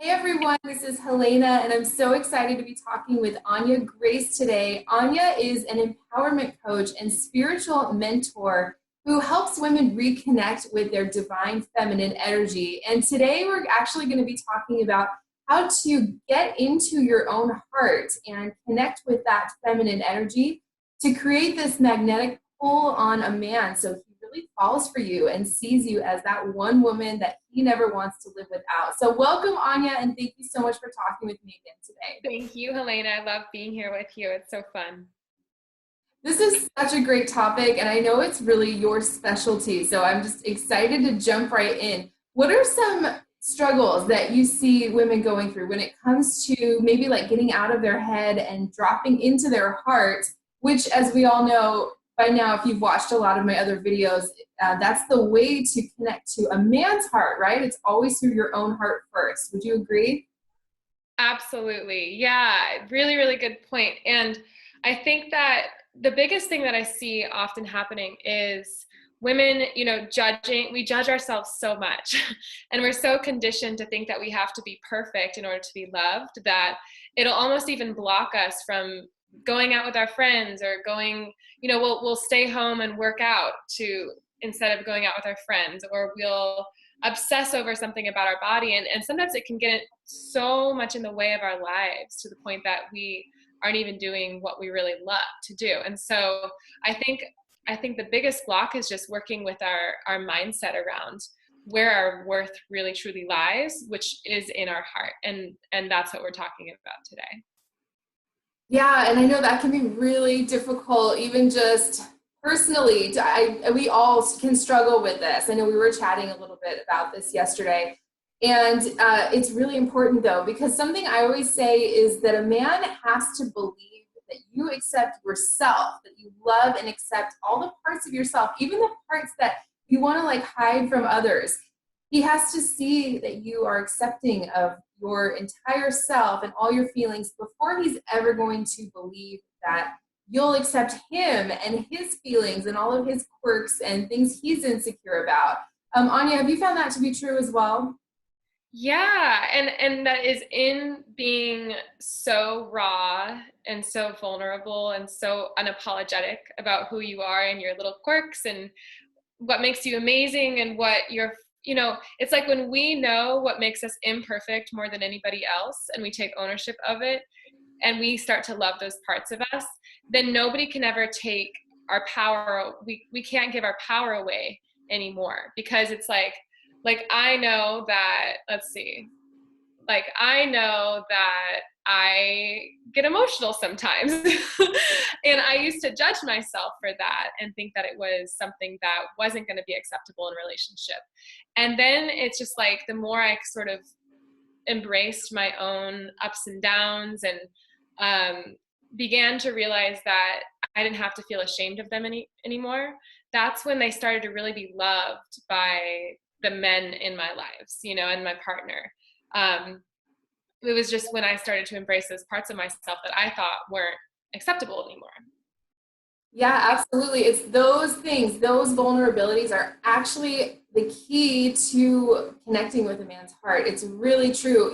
Hey everyone, this is Helena, and I'm so excited to be talking with Anya Grace today. Anya is an empowerment coach and spiritual mentor who helps women reconnect with their divine feminine energy. And today we're actually going to be talking about how to get into your own heart and connect with that feminine energy to create this magnetic pull on a man so he really falls for you and sees you as that one woman that he never wants to live without. So welcome, Anya, and thank you so much for talking with me again today. Thank you, Helena. I love being here with you. It's so fun. This is such a great topic, and I know it's really your specialty, so I'm just excited to jump right in. What are some struggles that you see women going through when it comes to maybe like getting out of their head and dropping into their heart, which, as we all know by now, if you've watched a lot of my other videos, that's the way to connect to a man's heart, right? It's always through your own heart first. Would you agree? Absolutely. Yeah, really, really good point. And I think that the biggest thing that I see often happening is women, we judge ourselves so much. And we're so conditioned to think that we have to be perfect in order to be loved that it'll almost even block us from going out with our friends or going, we'll stay home and work out to instead of going out with our friends, or we'll obsess over something about our body, and sometimes it can get so much in the way of our lives to the point that we aren't even doing what we really love to do. And so I think the biggest block is just working with our mindset around where our worth really truly lies, which is in our heart. And that's what we're talking about today. Yeah, and I know that can be really difficult, even just personally. We all can struggle with this. I know we were chatting a little bit about this yesterday. And it's really important, though, because something I always say is that a man has to believe that you accept yourself, that you love and accept all the parts of yourself, even the parts that you want to like hide from others. He has to see that you are accepting of your entire self and all your feelings before he's ever going to believe that you'll accept him and his feelings and all of his quirks and things he's insecure about. Anya, have you found that to be true as well? Yeah, and that is in being so raw and so vulnerable and so unapologetic about who you are and your little quirks and what makes you amazing and what you're, it's like when we know what makes us imperfect more than anybody else and we take ownership of it and we start to love those parts of us, then nobody can ever take our power. We can't give our power away anymore, because it's like I know that, let's see, like I know that I get emotional sometimes. And I used to judge myself for that and think that it was something that wasn't going to be acceptable in a relationship. And then it's just like the more I sort of embraced my own ups and downs and began to realize that I didn't have to feel ashamed of them anymore, that's when they started to really be loved by the men in my lives, and my partner. Um, it was just when I started to embrace those parts of myself that I thought weren't acceptable anymore. Yeah, absolutely. It's those things, those vulnerabilities are actually the key to connecting with a man's heart. It's really true.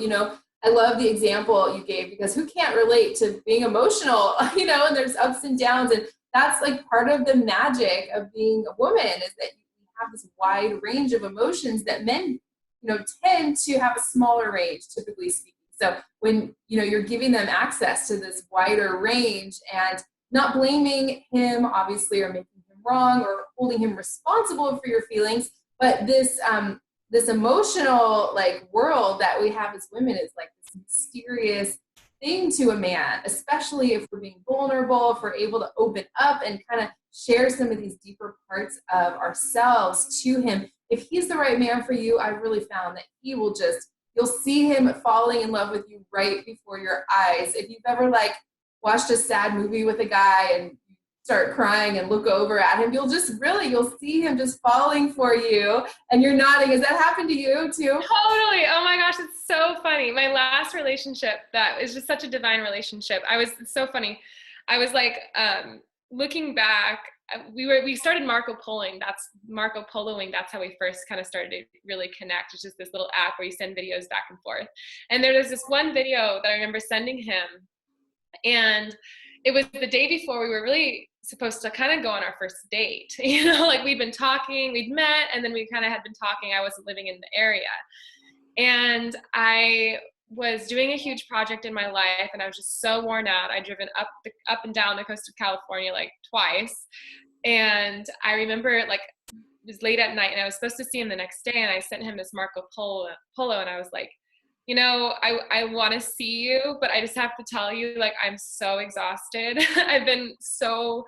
I love the example you gave because who can't relate to being emotional, and there's ups and downs. And that's like part of the magic of being a woman is that you have this wide range of emotions that men, tend to have a smaller range, typically speaking. So when, you're giving them access to this wider range and not blaming him, obviously, or making him wrong or holding him responsible for your feelings, but this emotional like world that we have as women is like this mysterious thing to a man, especially if we're being vulnerable, if we're able to open up and kind of share some of these deeper parts of ourselves to him. If he's the right man for you, I really found that you'll see him falling in love with you right before your eyes. If you've ever like watched a sad movie with a guy and you start crying and look over at him, you'll see him just falling for you and you're nodding. Has that happened to you too? Totally. Oh my gosh, it's so funny. My last relationship, that is just such a divine relationship. It's so funny. I was like, looking back, we started Marco Poloing. That's how we first kind of started to really connect. It's just this little app where you send videos back and forth. And there was this one video that I remember sending him, and it was the day before we were really supposed to kind of go on our first date. Like we'd been talking, we'd met, and then we kind of had been talking. I wasn't living in the area. And I was doing a huge project in my life, and I was just so worn out. I'd driven up and down the coast of California like twice. And I remember like it was late at night, and I was supposed to see him the next day, and I sent him this Marco Polo, and I was like, I want to see you, but I just have to tell you, like, I'm so exhausted. I've been so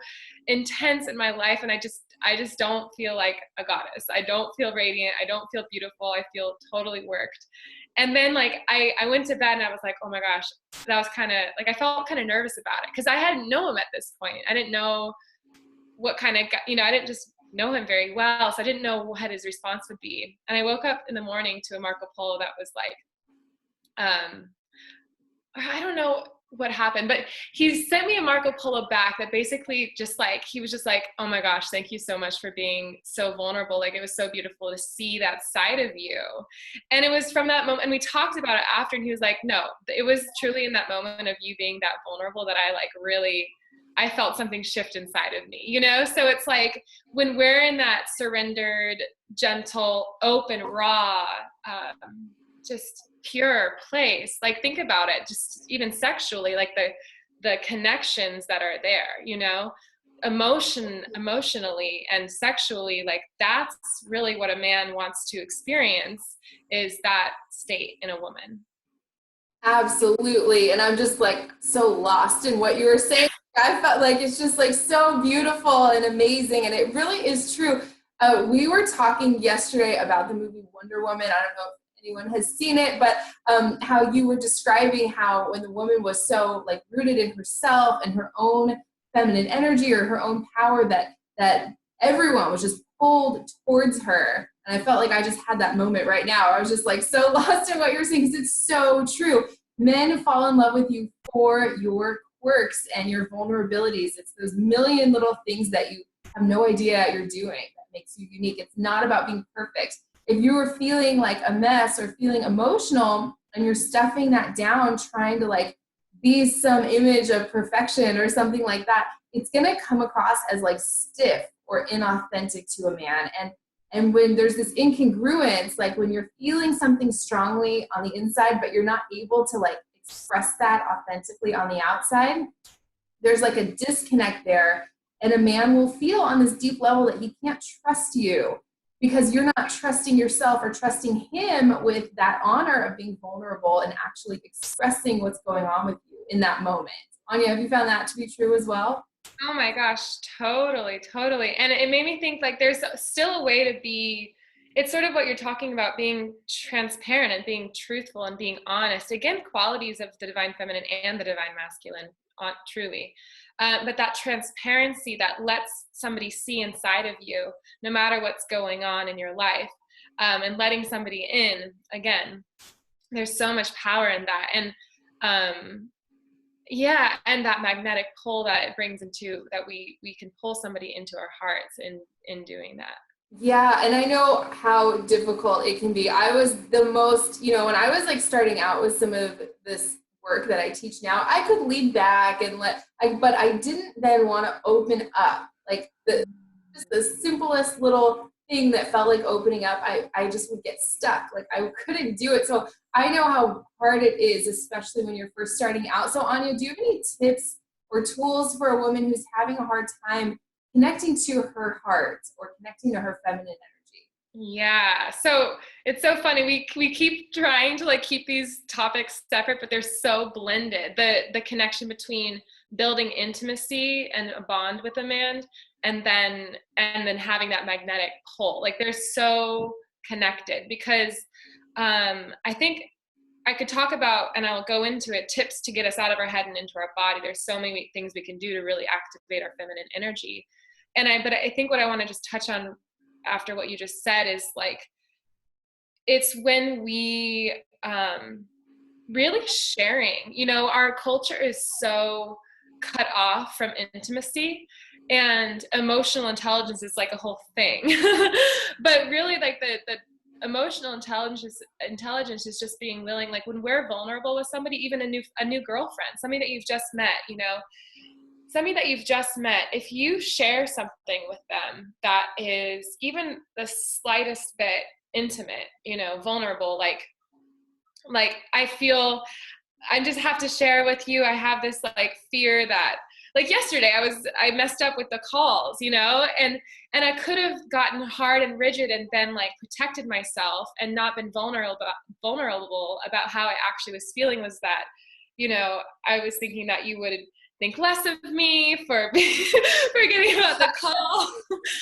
intense in my life, and I just don't feel like a goddess. I don't feel radiant. I don't feel beautiful. I feel totally worked. And then like I went to bed, and I was like, oh my gosh, that was kind of like, I felt kind of nervous about it because I hadn't known him at this point. I didn't know what kind of, I didn't just know him very well. So I didn't know what his response would be. And I woke up in the morning to a Marco Polo that was like, I don't know what happened, but he sent me a Marco Polo back that basically just like, he was just like, oh my gosh, thank you so much for being so vulnerable. Like, it was so beautiful to see that side of you. And it was from that moment, and we talked about it after, and he was like, no, it was truly in that moment of you being that vulnerable that I felt something shift inside of me, So it's like when we're in that surrendered, gentle, open, raw, just pure place, like think about it, just even sexually, like the connections that are there, emotionally and sexually, like that's really what a man wants to experience, is that state in a woman. Absolutely. And I'm just like so lost in what you were saying. I felt like it's just like so beautiful and amazing. And it really is true. We were talking yesterday about the movie Wonder Woman. I don't know if anyone has seen it, but how you were describing how when the woman was so like rooted in herself and her own feminine energy or her own power, that everyone was just pulled towards her. And I felt like I just had that moment right now. I was just like so lost in what you're saying, because it's so true. Men fall in love with you for your quirks and your vulnerabilities. It's those million little things that you have no idea you're doing that makes you unique. It's not about being perfect. If you were feeling like a mess or feeling emotional and you're stuffing that down, trying to like be some image of perfection or something like that, it's going to come across as like stiff or inauthentic to a man. And when there's this incongruence, like when you're feeling something strongly on the inside, but you're not able to like express that authentically on the outside, there's like a disconnect there. And a man will feel on this deep level that he can't trust you because you're not trusting yourself or trusting him with that honor of being vulnerable and actually expressing what's going on with you in that moment. Anya, have you found that to be true as well? Oh my gosh, totally, totally. And it made me think like there's still a way to be, it's sort of what you're talking about, being transparent and being truthful and being honest. Again, qualities of the divine feminine and the divine masculine, truly. But that transparency that lets somebody see inside of you, no matter what's going on in your life, and letting somebody in, again, there's so much power in that. And yeah, and that magnetic pull that it brings into that we can pull somebody into our hearts in doing that. Yeah, and I know how difficult it can be. I was the most, when I was like starting out with some of this work that I teach now, I could lean back and but I didn't then want to open up. Like just the simplest little thing that felt like opening up, I just would get stuck. Like I couldn't do it. So I know how hard it is, especially when you're first starting out. So Anya, do you have any tips or tools for a woman who's having a hard time connecting to her heart or connecting to her feminine energy? Yeah. So it's so funny. We keep trying to like keep these topics separate, but they're so blended. The connection between building intimacy and a bond with a man and then having that magnetic pull. Like they're so connected because I think I could talk about, and I'll go into it, tips to get us out of our head and into our body. There's so many things we can do to really activate our feminine energy. But I think what I want to just touch on after what you just said is like, it's when we really sharing, our culture is so cut off from intimacy. And emotional intelligence is like a whole thing. But really, like the emotional intelligence is just being willing, like when we're vulnerable with somebody, even a new girlfriend, somebody that you've just met, somebody that you've just met, if you share something with them that is even the slightest bit intimate, vulnerable, like I just have to share with you, I have this like fear that, like yesterday I messed up with the calls, and I could have gotten hard and rigid and then like protected myself and not been vulnerable about how I actually was feeling. Was that, I was thinking that you would think less of me for forgetting about the call.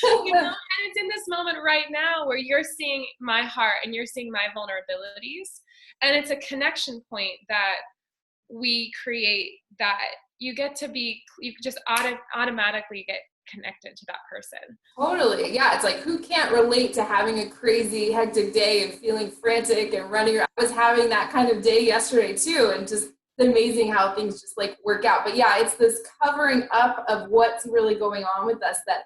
And it's in this moment right now where you're seeing my heart and you're seeing my vulnerabilities, and it's a connection point that we create, that you just automatically get connected to that person. Totally. Yeah. It's like, who can't relate to having a crazy, hectic day and feeling frantic and running around? I was having that kind of day yesterday too. And just amazing how things just like work out. But yeah, it's this covering up of what's really going on with us that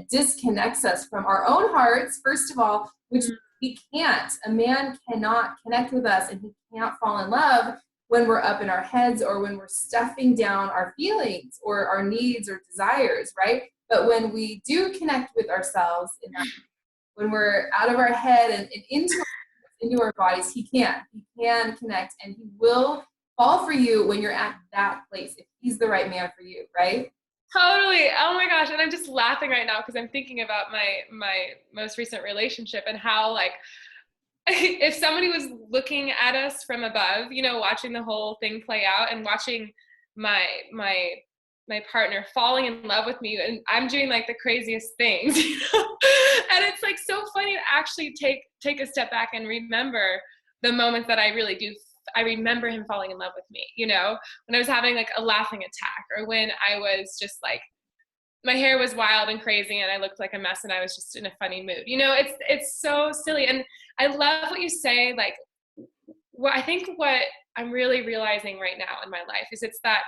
disconnects us from our own hearts, first of all, which we can't. A man cannot connect with us and he can't fall in love when we're up in our heads or when we're stuffing down our feelings or our needs or desires, right? But when we do connect with ourselves, when we're out of our head and into our bodies, he can connect, and he will fall for you when you're at that place, if he's the right man for you, right? Totally. Oh my gosh. And I'm just laughing right now because I'm thinking about my most recent relationship and how, like, if somebody was looking at us from above, watching the whole thing play out and watching my partner falling in love with me, and I'm doing like the craziest things, and it's like so funny to actually take a step back and remember the moments that I really do. I remember him falling in love with me, when I was having like a laughing attack, or when I was just like, my hair was wild and crazy and I looked like a mess and I was just in a funny mood. It's so silly. And I love what you say. Like, I think what I'm really realizing right now in my life is it's that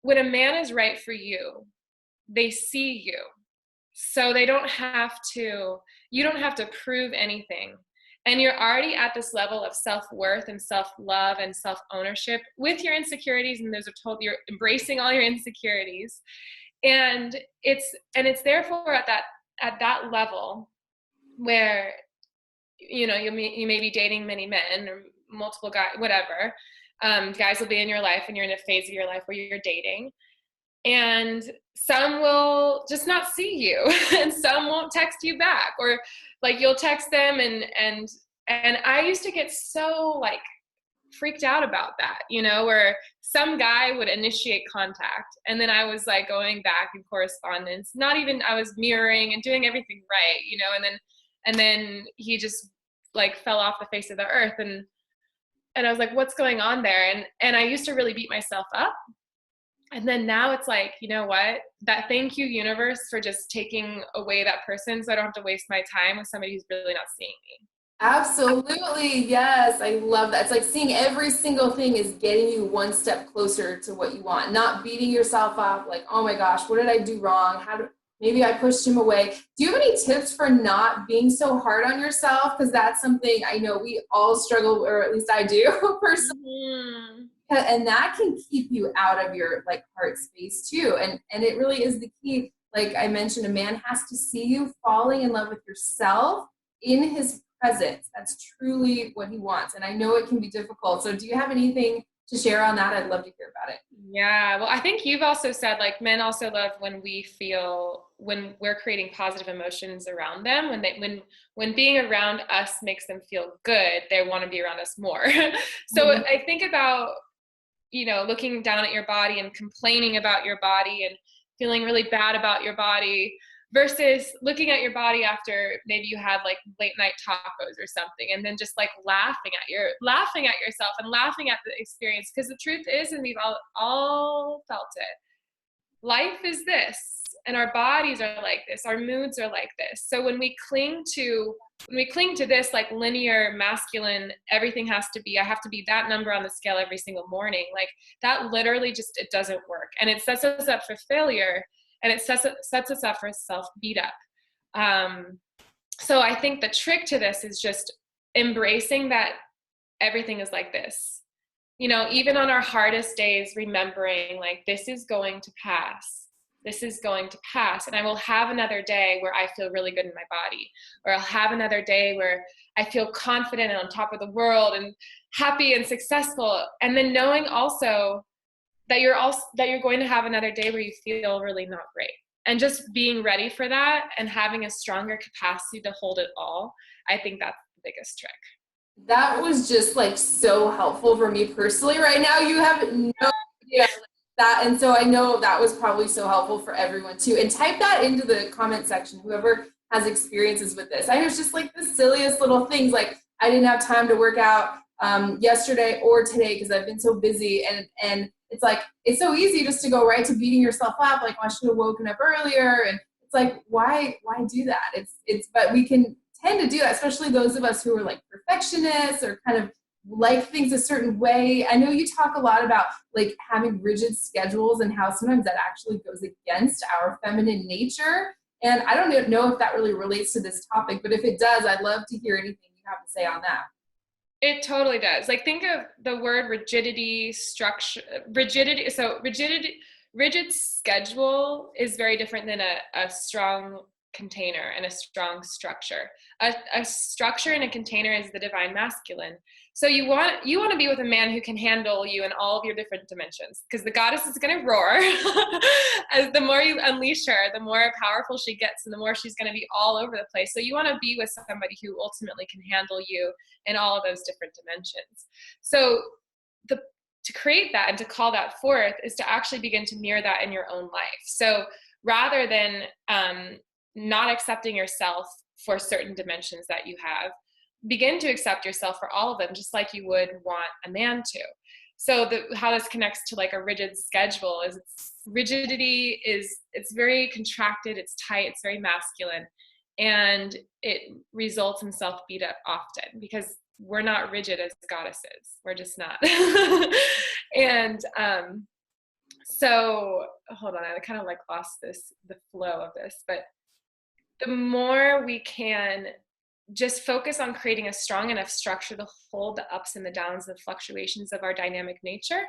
when a man is right for you, they see you. So you don't have to prove anything. And you're already at this level of self-worth and self-love and self-ownership with your insecurities. And you're embracing all your insecurities. And it's therefore at that level where, you may be dating many men or multiple guys, whatever. Guys will be in your life and you're in a phase of your life where you're dating, and some will just not see you and some won't text you back, or like you'll text them and I used to get so like freaked out about that, where some guy would initiate contact and then I was like going back in correspondence, not even, I was mirroring and doing everything right, and then he just like fell off the face of the earth, and I was like, what's going on there? And I used to really beat myself up. And then now it's like, you know what? That thank you, universe, for just taking away that person so I don't have to waste my time with somebody who's really not seeing me. Absolutely. Yes. I love that. It's like seeing every single thing is getting you one step closer to what you want, not beating yourself up like, oh my gosh, what did I do wrong? Maybe I pushed him away. Do you have any tips for not being so hard on yourself? Because that's something I know we all struggle, or at least I do personally. Mm-hmm. And that can keep you out of your like heart space too. And it really is the key. Like I mentioned, a man has to see you falling in love with yourself in his presence. That's truly what he wants. And I know it can be difficult. So do you have anything to share on that? I'd love to hear about it. Yeah. Well, I think you've also said like men also love when we're creating positive emotions around them, when being around us makes them feel good, they want to be around us more. So Mm-hmm. I think about, looking down at your body and complaining about your body and feeling really bad about your body versus looking at your body after maybe you had like late night tacos or something, and then just like laughing at yourself and laughing at the experience. Because the truth is, and we've all felt it, life is this, and our bodies are like this, our moods are like this. So when we cling to this like linear masculine, everything has to be, I have to be that number on the scale every single morning, like that literally just, it doesn't work, and it sets us up for failure. and it sets us up for self beat up. So I think the trick to this is just embracing that everything is like this. You know, even on our hardest days, remembering like, this is going to pass. This is going to pass. And I will have another day where I feel really good in my body, or I'll have another day where I feel confident and on top of the world and happy and successful. And then knowing also that you're going to have another day where you feel really not great. And just being ready for that and having a stronger capacity to hold it all. I think that's the biggest trick. That was just like so helpful for me personally right now. You have no idea that. And so I know that was probably so helpful for everyone too. And type that into the comment section, whoever has experiences with this. I know it's just like the silliest little things. Like I didn't have time to work out yesterday or today because I've been so busy. And it's like, it's so easy just to go right to beating yourself up. Like, oh, I should have woken up earlier. And it's like, why do that? But we can tend to do that, especially those of us who are like perfectionists or kind of like things a certain way. I know you talk a lot about like having rigid schedules and how sometimes that actually goes against our feminine nature. And I don't know if that really relates to this topic, but if it does, I'd love to hear anything you have to say on that. It totally does. Like, think of the word rigidity, structure, rigidity. So rigid schedule is very different than a strong container and a strong structure. A structure and a container is the divine masculine. So you want to be with a man who can handle you in all of your different dimensions, because the goddess is going to roar. As the more you unleash her, the more powerful she gets, and the more she's going to be all over the place. So you want to be with somebody who ultimately can handle you in all of those different dimensions. So to create that and to call that forth is to actually begin to mirror that in your own life. So rather than not accepting yourself for certain dimensions that you have, begin to accept yourself for all of them, just like you would want a man to. So how this connects to like a rigid schedule is rigidity it's very contracted, it's tight, it's very masculine, and it results in self beat up often because we're not rigid as goddesses. We're just not. And so hold on, I kind of like lost the flow of this, but the more we can just focus on creating a strong enough structure to hold the ups and the downs, the fluctuations of our dynamic nature,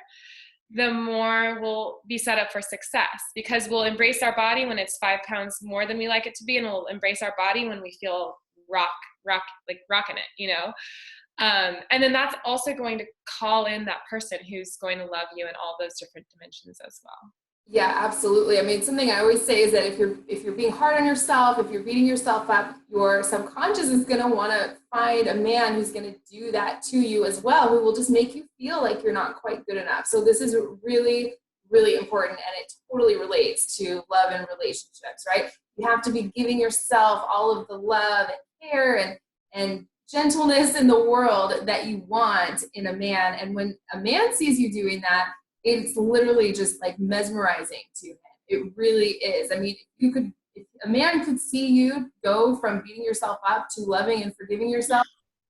the more we'll be set up for success, because we'll embrace our body when it's 5 pounds more than we like it to be, and we'll embrace our body when we feel like rocking it, you know? And then that's also going to call in that person who's going to love you in all those different dimensions as well. Yeah, absolutely. I mean, something I always say is that if you're being hard on yourself, if you're beating yourself up, your subconscious is going to want to find a man who's going to do that to you as well, who will just make you feel like you're not quite good enough. So this is really, really important, and it totally relates to love and relationships, right? You have to be giving yourself all of the love and care and gentleness in the world that you want in a man. And when a man sees you doing that, it's literally just like mesmerizing to him. It really is. I mean, if a man could see you go from beating yourself up to loving and forgiving yourself,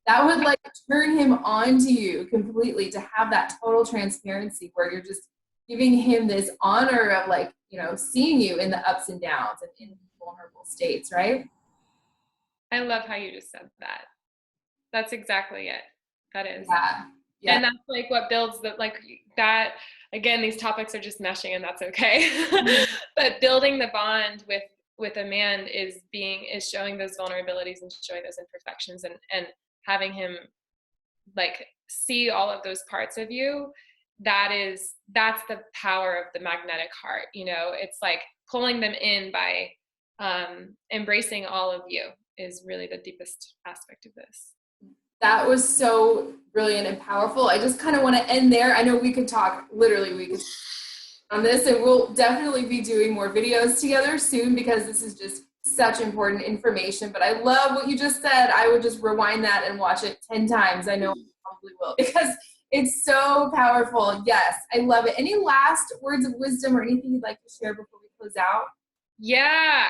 that would like turn him on to you completely, to have that total transparency where you're just giving him this honor of like, you know, seeing you in the ups and downs and in vulnerable states, right? I love how you just said that. That's exactly it. That is. Yeah. Yeah. And that's like what builds that. Again, these topics are just meshing, and that's okay. But building the bond with a man is showing those vulnerabilities and showing those imperfections, and having him like see all of those parts of you. That's the power of the magnetic heart. You know, it's like pulling them in by embracing all of you is really the deepest aspect of this. That was so brilliant and powerful. I just kind of want to end there. I know we could talk on this, and we'll definitely be doing more videos together soon, because this is just such important information. But I love what you just said. I would just rewind that and watch it 10 times. I know I probably will, because it's so powerful. Yes, I love it. Any last words of wisdom or anything you'd like to share before we close out? Yeah,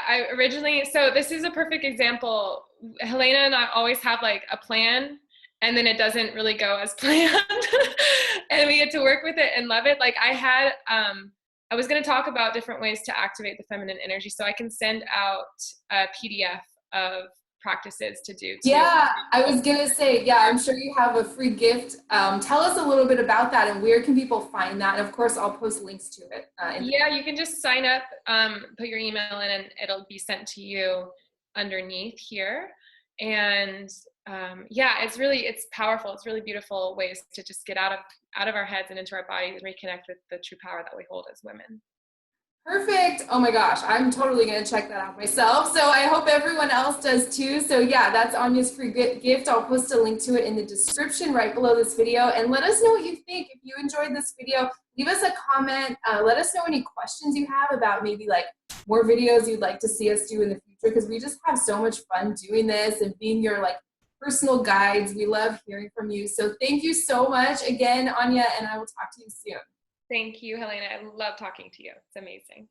so this is a perfect example. Helena and I always have like a plan, and then it doesn't really go as planned. And we get to work with it and love it. Like I had I was going to talk about different ways to activate the feminine energy. So I can send out a PDF of practices to do too. Yeah, I was gonna say, yeah, I'm sure you have a free gift. Tell us a little bit about that and where can people find that? And of course, I'll post links to it. Yeah, you can just sign up, put your email in, and it'll be sent to you underneath here. And yeah, it's powerful. It's really beautiful ways to just get out of our heads and into our bodies and reconnect with the true power that we hold as women. Perfect. Oh my gosh, I'm totally going to check that out myself. So I hope everyone else does too. So yeah, that's Anya's free gift. I'll post a link to it in the description right below this video. And let us know what you think. If you enjoyed this video, leave us a comment. Let us know any questions you have about maybe like more videos you'd like to see us do in the future, because we just have so much fun doing this and being your like personal guides. We love hearing from you. So thank you so much again, Anya, and I will talk to you soon. Thank you, Helena. I love talking to you. It's amazing.